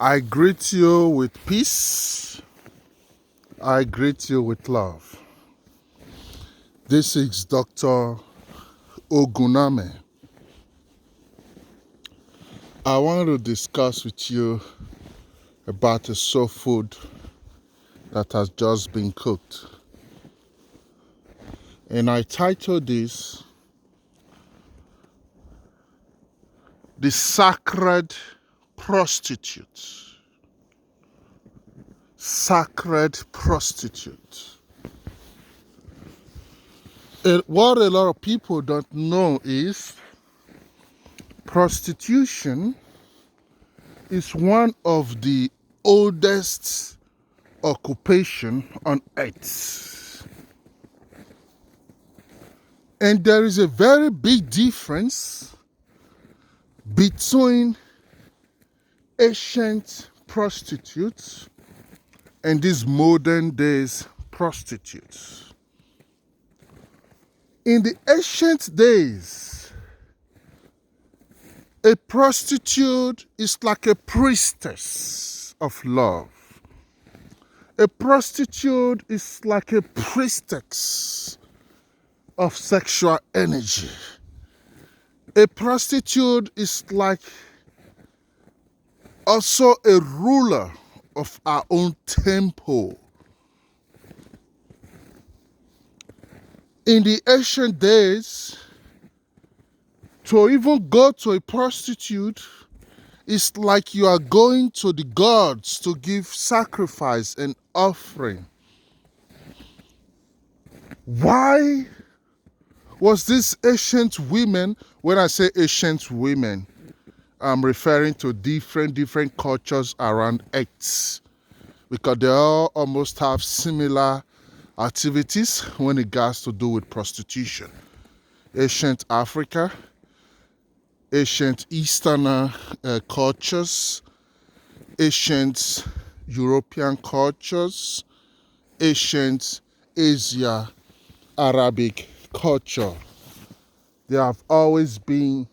I greet you with peace. I greet you with love. This is Dr. OGUNAME. I want to discuss with you about a soul food that has just been cooked. And I titled this, The Sacred Prostitute. Sacred prostitute. What a lot of people don't know is prostitution is one of the oldest occupation on earth. And there is a very big difference between ancient prostitutes and these modern days prostitutes. In the ancient days, a prostitute is like a priestess of love. A prostitute is like a priestess of sexual energy. A prostitute is like also a ruler of our own temple. In the ancient days, to even go to a prostitute is like you are going to the gods to give sacrifice and offering. Why was this ancient women, when I say ancient women, I'm referring to different cultures around Earth, because they all almost have similar activities when it has to do with prostitution. Ancient Africa, ancient Eastern cultures, ancient European cultures, ancient Asia, Arabic culture. There have always been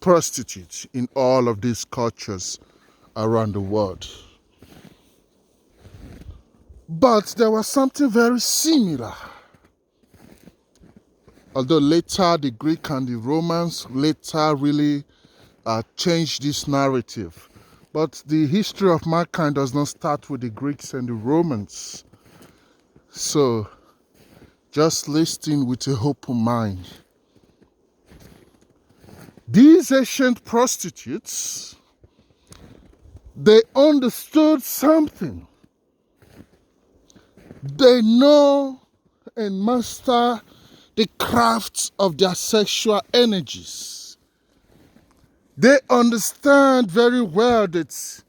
prostitutes in all of these cultures around the world. But there was something very similar. Although later the Greek and the Romans later really changed this narrative. But the history of mankind does not start with the Greeks and the Romans. So just listen with a open mind. These ancient prostitutes, they understood something. They know and master the crafts of their sexual energies. They understand very well that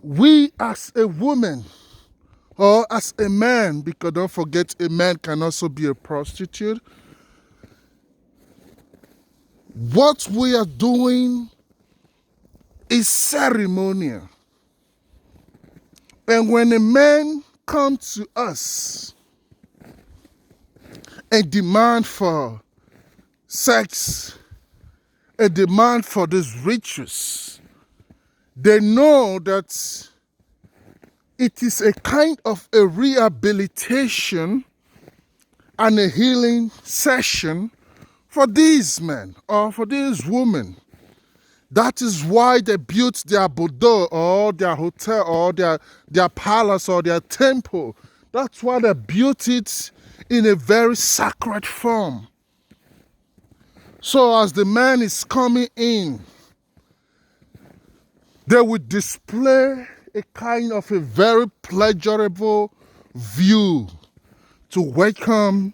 we as a woman or as a man, because don't forget a man can also be a prostitute, what we are doing is ceremonial. And when a man comes to us and demand for sex, a demand for these rituals, they know that it is a kind of a rehabilitation and a healing session for these men or for these women. That is why they built their boudoir or their hotel or their palace or their temple. That's why they built it in a very sacred form. So as the man is coming in, they would display a kind of a very pleasurable view to welcome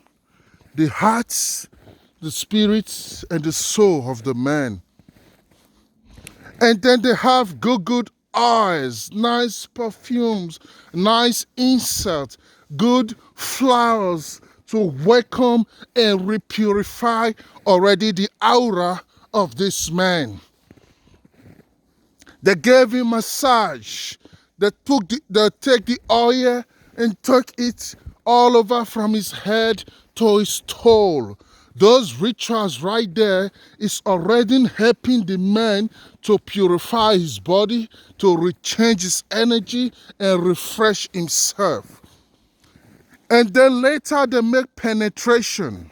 the hearts, the spirits, and the soul of the man. And then they have good eyes, nice perfumes, nice inserts, good flowers to welcome and repurify already the aura of this man. They gave him massage. They take the oil and took it all over from his head to his toe. Those rituals right there is already helping the man to purify his body, to rechange his energy and refresh himself. And then later they make penetration.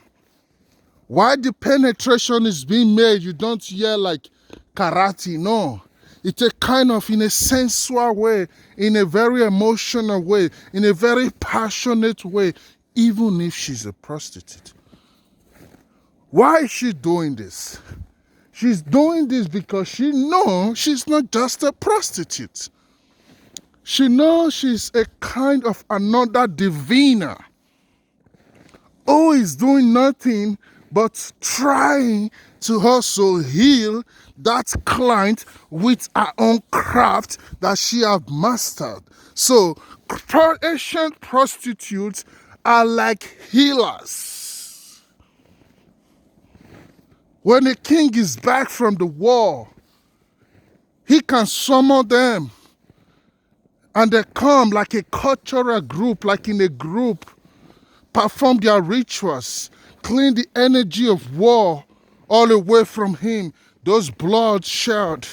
While the penetration is being made, you don't hear like karate, no. It's a kind of, in a sensual way, in a very emotional way, in a very passionate way, even if she's a prostitute. Why is she doing this? She's doing this because she knows she's not just a prostitute. She knows she's a kind of another diviner who is doing nothing but trying to also heal that client with her own craft that she have mastered. So ancient prostitutes are like healers. When a king is back from the war, he can summon them and they come like a cultural group, like in a group, perform their rituals, clean the energy of war all away from him. Those blood shed,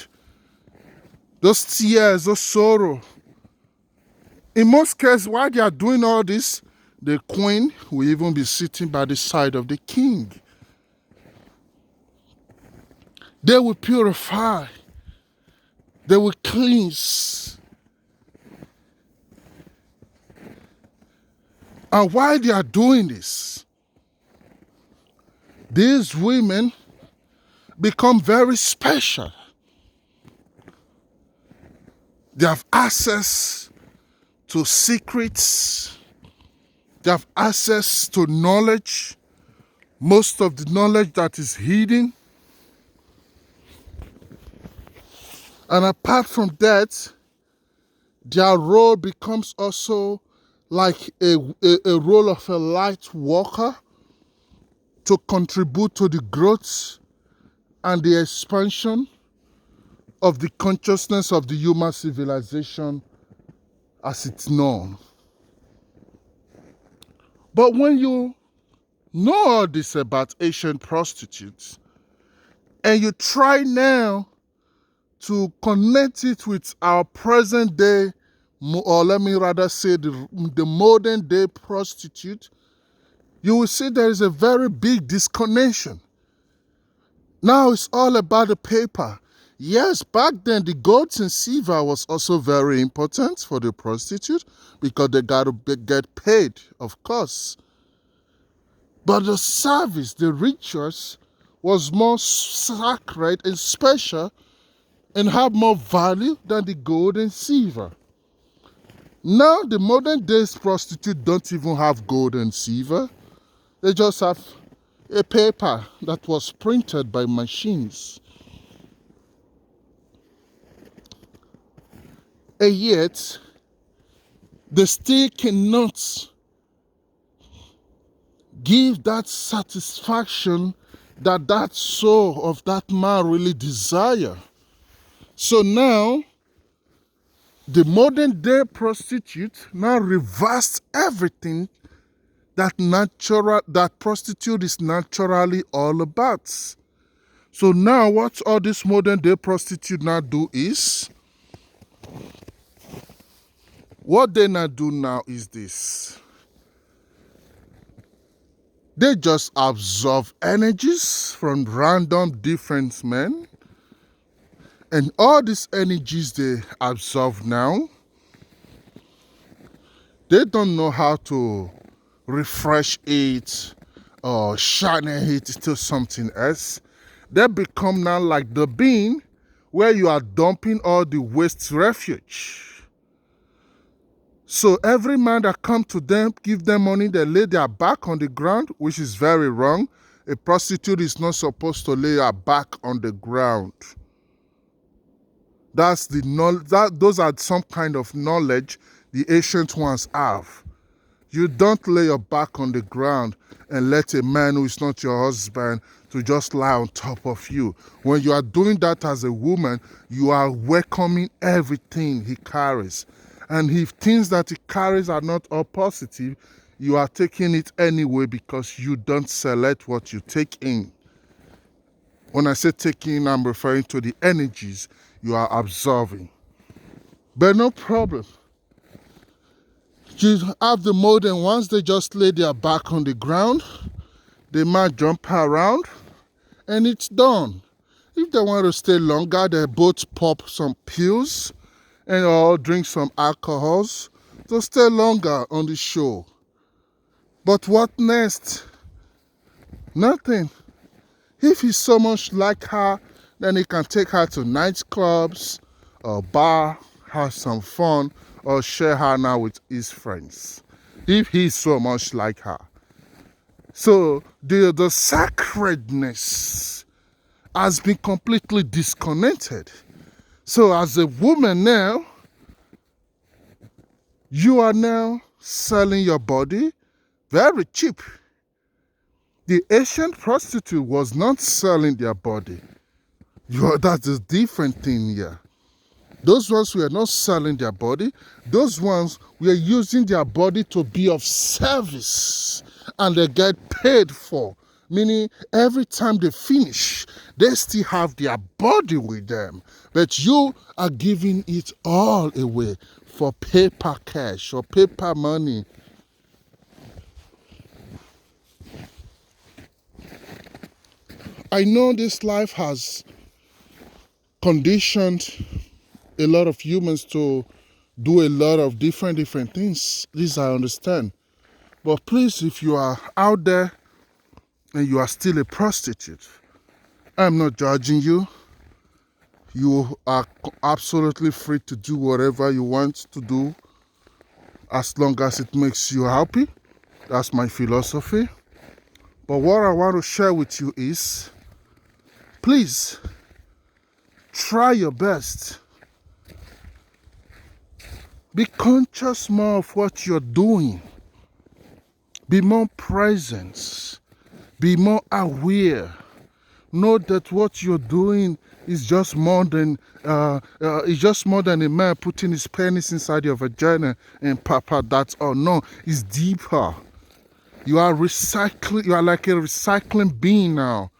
those tears, those sorrow. In most cases, while they are doing all this, the queen will even be sitting by the side of the king. They will purify. They will cleanse. And while they are doing this, these women become very special. They have access to secrets. They have access to knowledge. Most of the knowledge that is hidden. And apart from that, their role becomes also like a role of a light worker to contribute to the growth and the expansion of the consciousness of the human civilization as it's known. But when you know all this about ancient prostitutes and you try now to connect it with our present day, or let me rather say the modern day prostitute, you will see there is a very big disconnection. Now it's all about the paper. Yes, back then the gold and silver was also very important for the prostitute because they got to get paid, of course. But the service, the rituals, was more sacred and special and had more value than the gold and silver. Now the modern days prostitutes don't even have gold and silver. They just have a paper that was printed by machines. And yet, they still cannot give that satisfaction that that soul of that man really desire. So now, the modern day prostitute now reversed everything that prostitute is naturally all about. So now what all this modern day prostitute now do is, what they now do now is this. They just absorb energies from random different men. And all these energies they absorb now, they don't know how to refresh it or channel it to something else. They become now like the bin where you are dumping all the waste refuge. So every man that come to them, give them money, they lay their back on the ground, which is very wrong. A prostitute is not supposed to lay her back on the ground. That's the knowledge. Those are some kind of knowledge the ancient ones have. You don't lay your back on the ground and let a man who is not your husband to just lie on top of you. When you are doing that as a woman, you are welcoming everything he carries. And if things that he carries are not all positive, you are taking it anyway because you don't select what you take in. When I say taking, I'm referring to the energies you are absorbing. But no problem. You have the mode, and once they just lay their back on the ground, they might jump around and it's done. If they want to stay longer, they both pop some pills and or drink some alcohols to stay longer on the show. But what next? Nothing. If he's so much like her, then he can take her to nightclubs or bar, have some fun, or share her now with his friends. If he's so much like her. So the sacredness has been completely disconnected. So as a woman now, you are now selling your body very cheap. The ancient prostitute was not selling their body. That's a different thing here. Those ones were not selling their body. Those ones were using their body to be of service, and they get paid for. Meaning every time they finish, they still have their body with them. But you are giving it all away for paper cash or paper money. I know this life has conditioned a lot of humans to do a lot of different things. This I understand. But please, if you are out there and you are still a prostitute, I'm not judging you. You are absolutely free to do whatever you want to do as long as it makes you happy. That's my philosophy. But what I want to share with you is, please try your best. Be conscious more of what you're doing. Be more present. Be more aware. Know that what you're doing is just more than a man putting his penis inside your vagina and papa. That's all. No, it's deeper. You are recycling. You are like a recycling being now.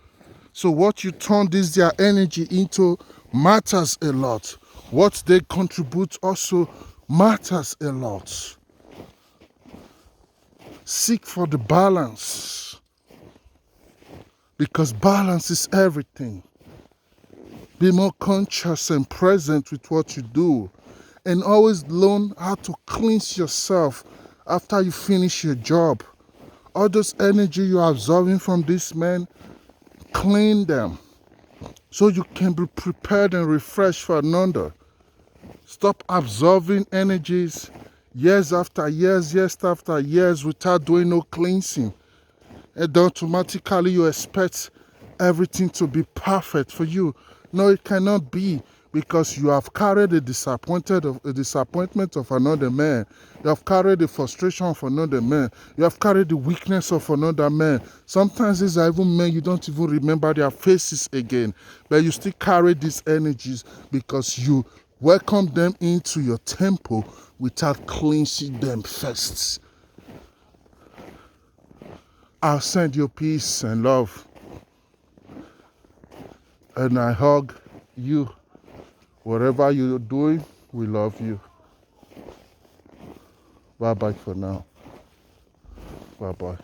So what you turn their energy into matters a lot. What they contribute also matters a lot. Seek for the balance, because balance is everything. Be more conscious and present with what you do, and always learn how to cleanse yourself after you finish your job. All those energy you are absorbing from this man, clean them so you can be prepared and refreshed for another. Stop absorbing energies years after years without doing no cleansing. And automatically you expect everything to be perfect for you. No, it cannot be, because you have carried a disappointment of another man. You have carried the frustration of another man. You have carried the weakness of another man. Sometimes these are even men you don't even remember their faces again. But you still carry these energies because you welcome them into your temple without cleansing them first. I'll send you peace and love. And I hug you. Whatever you're doing, we love you. Bye-bye for now. Bye-bye.